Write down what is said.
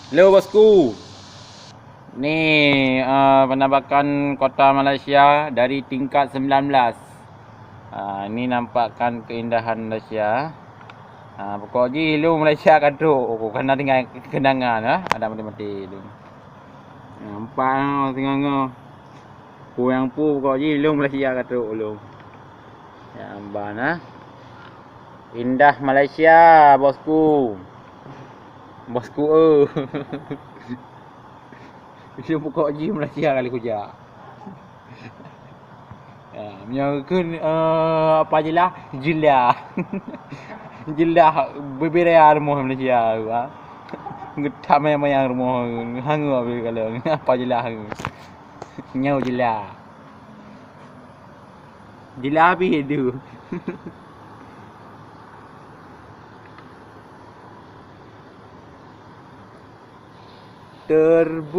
Hello bosku. Ni penampakan kota Malaysia dari tingkat 19. Ni nampakkan keindahan Malaysia. Pokok ji lu Malaysia kaduk kena tinggal kendangan ada mati-mati lu. Nampak tengok yang pokok ji lu Malaysia kaduk lu. Ya amban Indah Malaysia bosku. Bosku Dia pokok ji Malaysia kali kujak. Menyakan apa je lah Jelah. Jelah berbeza rumah Malaysia Ngetam yang rumah hangu kalau apa je lah nyau jelah. Jelah habis tu. Terbuai